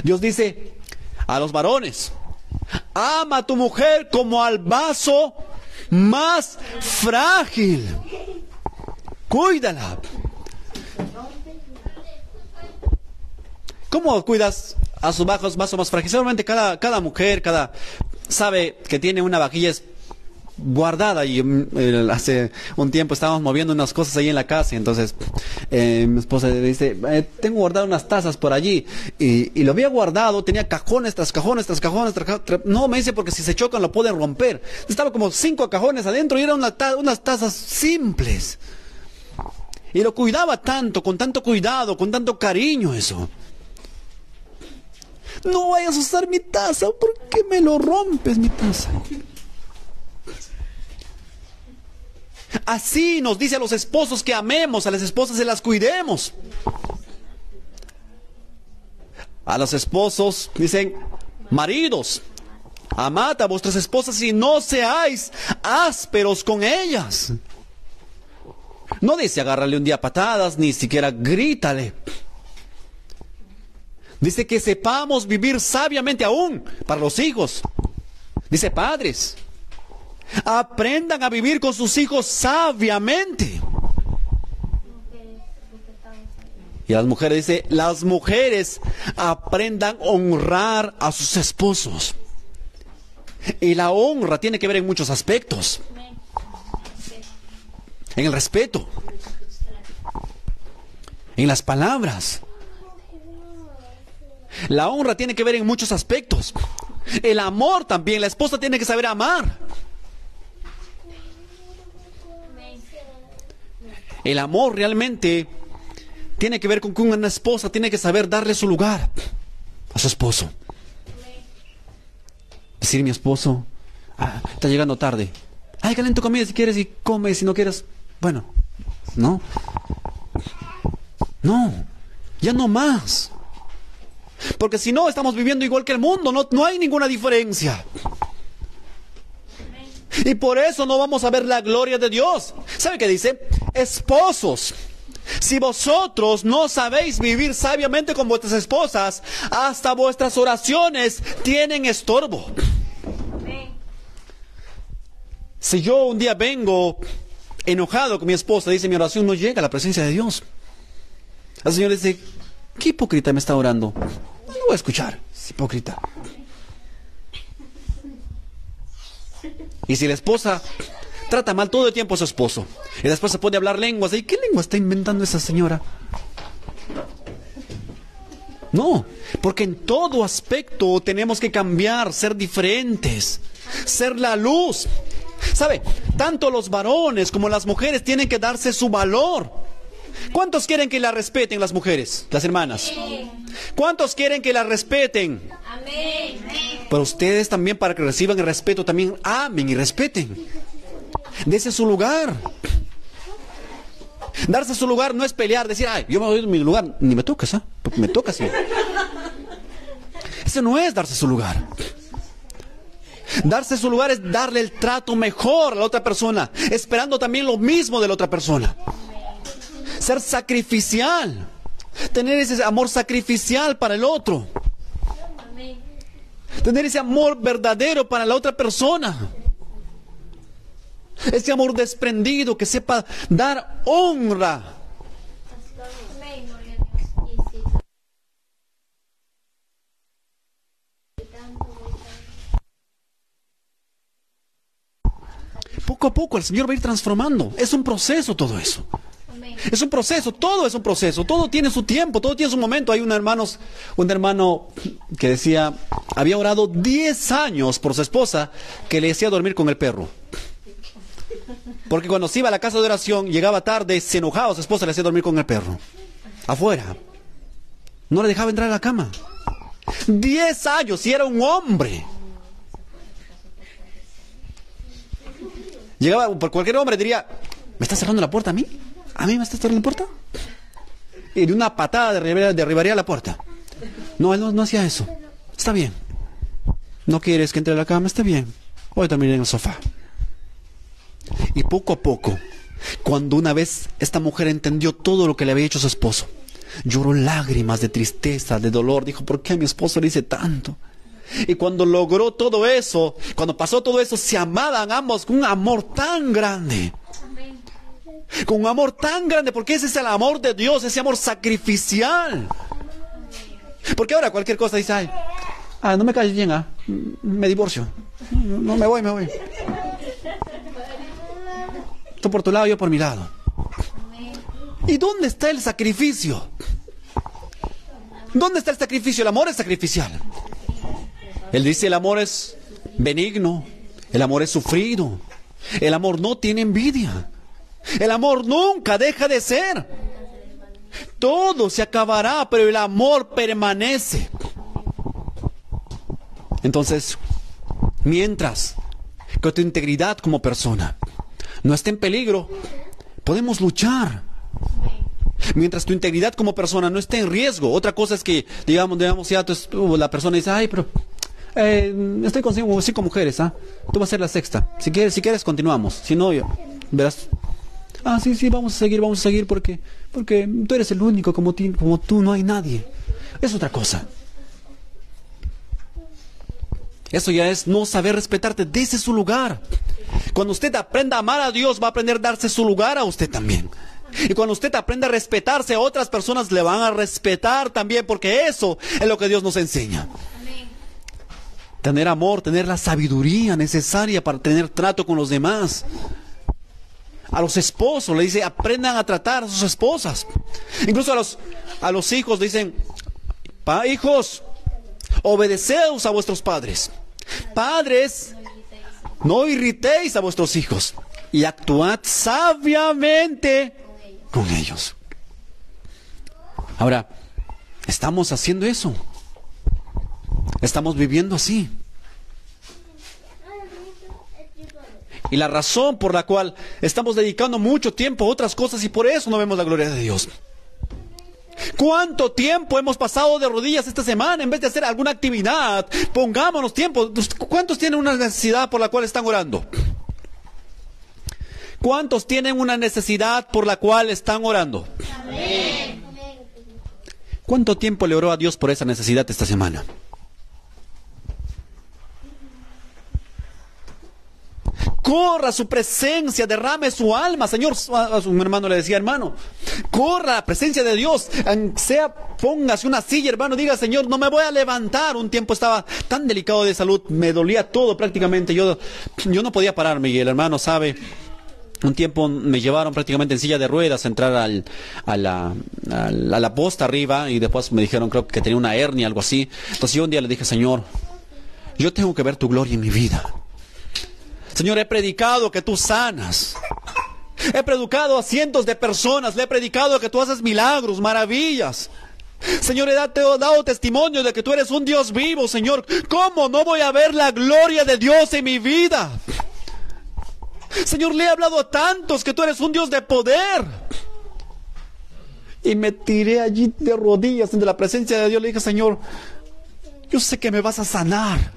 Dios dice a los varones, ama a tu mujer como al vaso más frágil. Cuídala. ¿Cómo cuidas a su vaso más frágil? Seguramente cada mujer, sabe que tiene una vajilla guardada. Y hace un tiempo estábamos moviendo unas cosas ahí en la casa, y entonces mi esposa le dice, tengo guardado unas tazas por allí, y lo había guardado, tenía cajones tras cajones tras cajones, no, me dice, porque si se chocan lo pueden romper. Estaba como 5 cajones adentro y eran unas tazas simples, y lo cuidaba tanto, con tanto cuidado, con tanto cariño eso. No vayas a usar mi taza, ¿por qué me lo rompes mi taza? Así nos dice a los esposos que amemos, a las esposas se las cuidemos. A los esposos dicen, maridos, amad a vuestras esposas y no seáis ásperos con ellas. No dice agárrale un día a patadas, ni siquiera grítale. Dice que sepamos vivir sabiamente aún para los hijos. Dice, padres, aprendan a vivir con sus hijos sabiamente. Y a las mujeres dice, las mujeres aprendan a honrar a sus esposos. Y la honra tiene que ver en muchos aspectos. En el respeto, en las palabras. La honra tiene que ver en muchos aspectos. El amor también, la esposa tiene que saber amar. El amor realmente tiene que ver con que una esposa tiene que saber darle su lugar a su esposo. Decir, mi esposo, está llegando tarde. Calienta comida si quieres y come, si no quieres, bueno, no, ya no más. Porque si no, estamos viviendo igual que el mundo, no hay ninguna diferencia. Y por eso no vamos a ver la gloria de Dios. ¿Sabe qué dice? Esposos, Si vosotros no sabéis vivir sabiamente con vuestras esposas, hasta vuestras oraciones tienen estorbo. Si yo un día vengo enojado con mi esposa, dice mi oración no llega a la presencia de Dios. El Señor dice, ¿qué hipócrita me está orando? No lo voy a escuchar, es hipócrita. Y si la esposa trata mal todo el tiempo a su esposo, y después se pone a hablar lenguas, ¿y qué lengua está inventando esa señora? No, porque en todo aspecto tenemos que cambiar, ser diferentes, ser la luz. ¿Sabe? Tanto los varones como las mujeres tienen que darse su valor. ¿Cuántos quieren que la respeten las mujeres, las hermanas? ¿Cuántos quieren que la respeten? Amén. Pero ustedes también, para que reciban el respeto, también amen y respeten. Dese su lugar. Darse su lugar no es pelear, decir, ay, yo me doy mi lugar, ni me tocas, ¿ah? Porque me tocas, sí. Eso no es darse su lugar. Darse su lugar es darle el trato mejor a la otra persona, esperando también lo mismo de la otra persona. Ser sacrificial, tener ese amor sacrificial para el otro, tener ese amor verdadero para la otra persona, ese amor desprendido que sepa dar honra. Poco a poco el Señor va a ir transformando. Es un proceso todo eso. Es un proceso, todo es un proceso. Todo tiene su tiempo, todo tiene su momento. Hay un hermano que decía, había orado 10 años por su esposa que le hacía dormir con el perro. Porque cuando se iba a la casa de oración, llegaba tarde, se enojaba, su esposa le hacía dormir con el perro. Afuera. No le dejaba entrar a la cama. 10 años y era un hombre. Llegaba, por cualquier hombre diría, ¿me estás cerrando la puerta a mí? ¿A mí me estás cerrando la puerta? Y de una patada derribaría la puerta. No, él no hacía eso. Está bien. ¿No quieres que entre a la cama? Está bien. Voy a dormir en el sofá. Y poco a poco, cuando una vez esta mujer entendió todo lo que le había hecho su esposo, lloró lágrimas de tristeza, de dolor. Dijo, ¿por qué a mi esposo le hice tanto? Y cuando logró todo eso, cuando pasó todo eso, se amaban ambos con un amor tan grande. Con un amor tan grande, porque ese es el amor de Dios, ese amor sacrificial. Porque ahora cualquier cosa dice, ay, no me caes bien, me divorcio. No, me voy. Tú por tu lado, yo por mi lado. ¿Y dónde está el sacrificio? ¿Dónde está el sacrificio? El amor es sacrificial. Él dice, el amor es benigno, el amor es sufrido, el amor no tiene envidia, el amor nunca deja de ser. Todo se acabará, pero el amor permanece. Entonces, mientras que tu integridad como persona no esté en peligro, podemos luchar. Mientras tu integridad como persona no esté en riesgo. Otra cosa es que, digamos ya la persona dice, ay, pero estoy con 5 mujeres, tú vas a ser la sexta. Si quieres continuamos. Si no, verás. Sí, vamos a seguir porque tú eres el único, como tú no hay nadie. Es otra cosa. Eso ya es no saber respetarte. Dese su lugar. Cuando usted aprenda a amar a Dios, va a aprender a darse su lugar a usted también. Y cuando usted aprenda a respetarse, otras personas le van a respetar también, porque eso es lo que Dios nos enseña. Tener amor, tener la sabiduría necesaria para tener trato con los demás. A los esposos le dice, aprendan a tratar a sus esposas. Incluso a los hijos dicen, hijos, obedeceos a vuestros padres. Padres, no irritéis a vuestros hijos y actuad sabiamente con ellos. Ahora, ¿estamos haciendo eso? ¿Estamos viviendo así? Y la razón por la cual estamos dedicando mucho tiempo a otras cosas y por eso no vemos la gloria de Dios. ¿Cuánto tiempo hemos pasado de rodillas esta semana en vez de hacer alguna actividad? Pongámonos tiempo. ¿Cuántos tienen una necesidad por la cual están orando? ¿Cuántos tienen una necesidad por la cual están orando? Amén. ¿Cuánto tiempo le oró a Dios por esa necesidad esta semana? Corra a su presencia, derrame su alma. Señor, a su hermano le decía, hermano, corra a la presencia de Dios. Póngase una silla, hermano, diga, Señor, no me voy a levantar. Un tiempo estaba tan delicado de salud, me dolía todo prácticamente. Yo no podía pararme y el hermano sabe. Un tiempo me llevaron prácticamente en silla de ruedas a entrar a la posta arriba y después me dijeron, creo que tenía una hernia, algo así. Entonces yo un día le dije, Señor, yo tengo que ver tu gloria en mi vida. Señor, he predicado que tú sanas. He predicado a cientos de personas. Le he predicado que tú haces milagros, maravillas. Señor, he dado testimonio de que tú eres un Dios vivo, Señor. ¿Cómo no voy a ver la gloria de Dios en mi vida? Señor, le he hablado a tantos que tú eres un Dios de poder. Y me tiré allí de rodillas ante la presencia de Dios. Le dije, Señor, yo sé que me vas a sanar.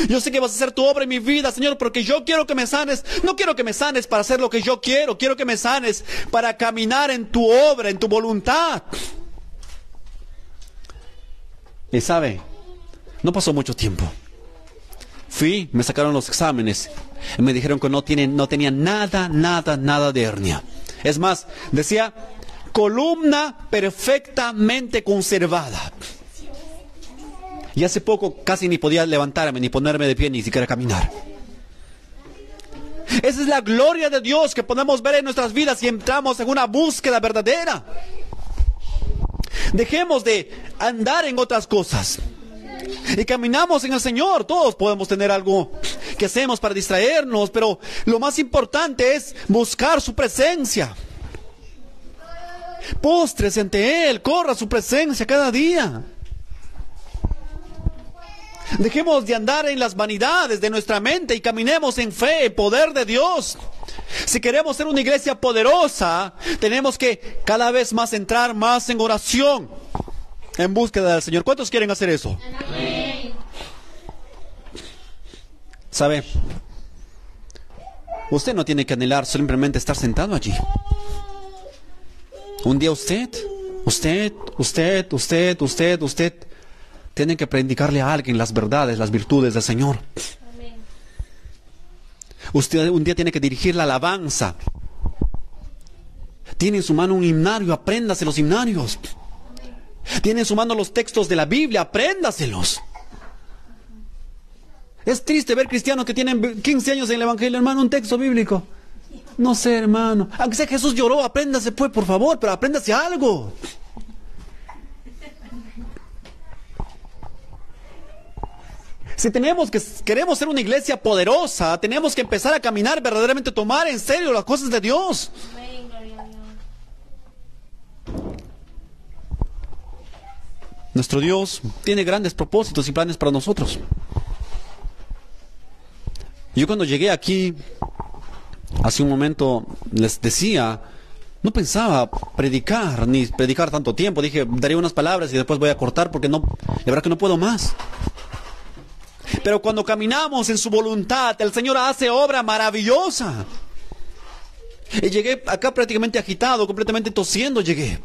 Yo sé que vas a hacer tu obra en mi vida, Señor, porque yo quiero que me sanes. No quiero que me sanes para hacer lo que yo quiero. Quiero que me sanes para caminar en tu obra, en tu voluntad. Y sabe, no pasó mucho tiempo. Fui, me sacaron los exámenes y me dijeron que no tenía nada de hernia. Es más, decía, columna perfectamente conservada. Y hace poco casi ni podía levantarme, ni ponerme de pie, ni siquiera caminar. Esa es la gloria de Dios que podemos ver en nuestras vidas si entramos en una búsqueda verdadera. Dejemos de andar en otras cosas y caminamos en el Señor. Todos podemos tener algo que hacemos para distraernos, pero lo más importante es buscar su presencia. Póstrese ante Él, corra a su presencia cada día. Dejemos de andar en las vanidades de nuestra mente y caminemos en fe, en poder de Dios. Si queremos ser una iglesia poderosa, tenemos que cada vez más entrar más en oración, en búsqueda del Señor. ¿Cuántos quieren hacer eso? Amén. ¿Sabe? Usted no tiene que anhelar simplemente estar sentado allí. Un día usted tiene que predicarle a alguien las verdades, las virtudes del Señor. Amén. Usted un día tiene que dirigir la alabanza. Tiene en su mano un himnario, apréndase los himnarios. Tiene en su mano los textos de la Biblia, apréndaselos. Es triste ver cristianos que tienen 15 años en el Evangelio, hermano, un texto bíblico. No sé, hermano. Aunque sea Jesús lloró, apréndase pues, por favor, pero apréndase algo. Si queremos ser una iglesia poderosa, tenemos que empezar a caminar verdaderamente, tomar en serio las cosas de Dios. Amén, gloria a Dios. Nuestro Dios tiene grandes propósitos y planes para nosotros. Yo cuando llegué aquí, hace un momento les decía, no pensaba predicar, ni predicar tanto tiempo. Dije, daré unas palabras y después voy a cortar porque no, la verdad que no puedo más. Pero cuando caminamos en su voluntad, el Señor hace obra maravillosa. Y llegué acá prácticamente agitado, completamente tosiendo llegué.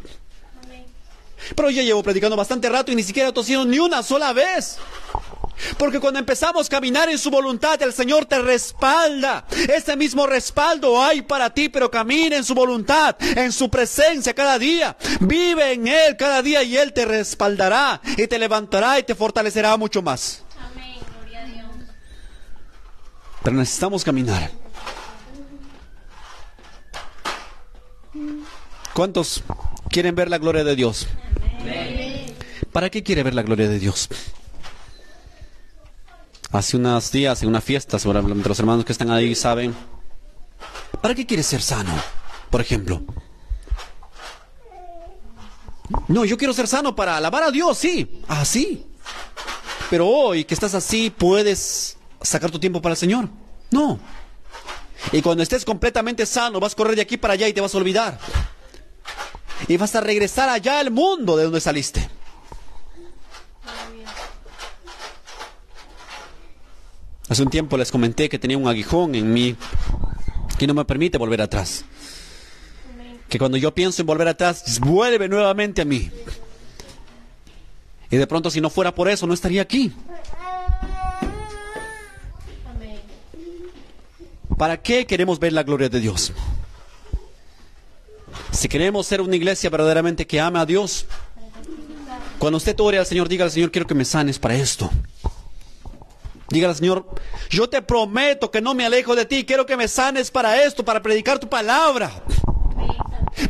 Pero ya llevo predicando bastante rato y ni siquiera he tosido ni una sola vez. Porque cuando empezamos a caminar en su voluntad, el Señor te respalda. Ese mismo respaldo hay para ti, pero camina en su voluntad, en su presencia cada día. Vive en Él cada día y Él te respaldará y te levantará y te fortalecerá mucho más. Amén, gloria a Dios. Pero necesitamos caminar. ¿Cuántos quieren ver la gloria de Dios? Amén. ¿Para qué quiere ver la gloria de Dios? Hace unos días, en una fiesta, seguramente los hermanos que están ahí saben. ¿Para qué quieres ser sano? Por ejemplo. No, yo quiero ser sano para alabar a Dios, sí. Ah, sí. Pero hoy que estás así, ¿puedes sacar tu tiempo para el Señor? No. Y cuando estés completamente sano, vas a correr de aquí para allá y te vas a olvidar. Y vas a regresar allá al mundo de donde saliste. Hace un tiempo les comenté que tenía un aguijón en mi que no me permite volver atrás. Amén. Que cuando yo pienso en volver atrás, vuelve nuevamente a mí. Y de pronto, si no fuera por eso, no estaría aquí. Amén. ¿Para qué queremos ver la gloria de Dios? Si queremos ser una iglesia verdaderamente que ama a Dios, cuando usted ore al Señor, diga al Señor, quiero que me sanes para esto. Diga al Señor, yo te prometo que no me alejo de ti, quiero que me sanes para esto, para predicar tu palabra.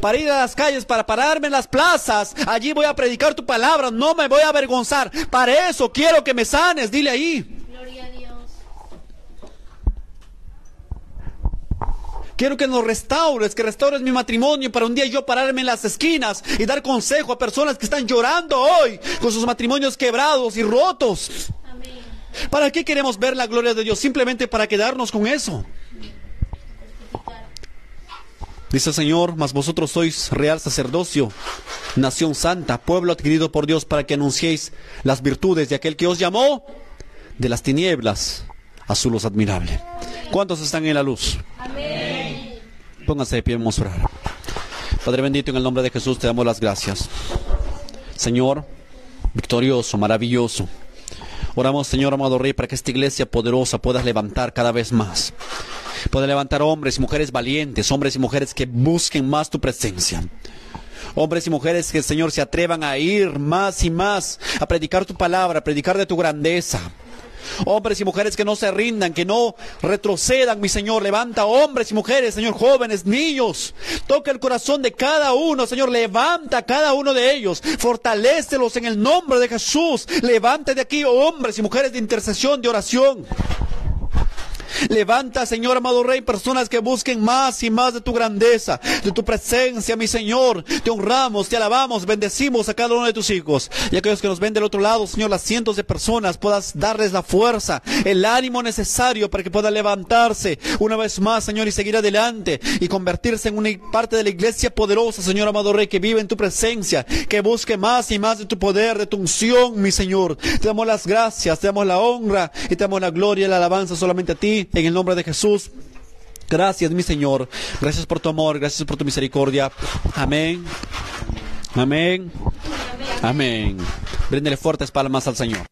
Para ir a las calles, para pararme en las plazas, allí voy a predicar tu palabra, no me voy a avergonzar. Para eso quiero que me sanes, dile ahí. Gloria a Dios. Quiero que nos restaures, que restaures mi matrimonio para un día yo pararme en las esquinas y dar consejo a personas que están llorando hoy con sus matrimonios quebrados y rotos. Amén. ¿Para qué queremos ver la gloria de Dios? Simplemente para quedarnos con eso. Dice el Señor, mas vosotros sois real sacerdocio, nación santa, pueblo adquirido por Dios, para que anunciéis las virtudes de aquel que os llamó de las tinieblas a su luz admirable. ¿Cuántos están en la luz? Amén. Pónganse de pie, vamos a orar. Padre bendito, en el nombre de Jesús te damos las gracias. Señor, victorioso, maravilloso. Oramos, Señor amado Rey, para que esta iglesia poderosa puedas levantar cada vez más. Pueda levantar hombres y mujeres valientes, hombres y mujeres que busquen más tu presencia. Hombres y mujeres que, Señor, se atrevan a ir más y más a predicar tu palabra, a predicar de tu grandeza. Hombres y mujeres que no se rindan, que no retrocedan, mi Señor. Levanta hombres y mujeres, Señor, jóvenes, niños. Toca el corazón de cada uno, Señor. Levanta a cada uno de ellos. Fortalécelos en el nombre de Jesús. Levanta de aquí hombres y mujeres de intercesión, de oración. Levanta, Señor amado Rey, personas que busquen más y más de tu grandeza, de tu presencia, mi Señor. Te honramos, te alabamos, bendecimos a cada uno de tus hijos. Y aquellos que nos ven del otro lado, Señor, las cientos de personas, puedas darles la fuerza, el ánimo necesario para que puedan levantarse una vez más, Señor, y seguir adelante y convertirse en una parte de la iglesia poderosa, Señor amado Rey, que vive en tu presencia, que busque más y más de tu poder, de tu unción, mi Señor. Te damos las gracias, te damos la honra y te damos la gloria y la alabanza solamente a ti. En el nombre de Jesús, gracias, mi Señor. Gracias por tu amor, gracias por tu misericordia. Amén. Amén. Amén. Bríndele fuertes palmas al Señor.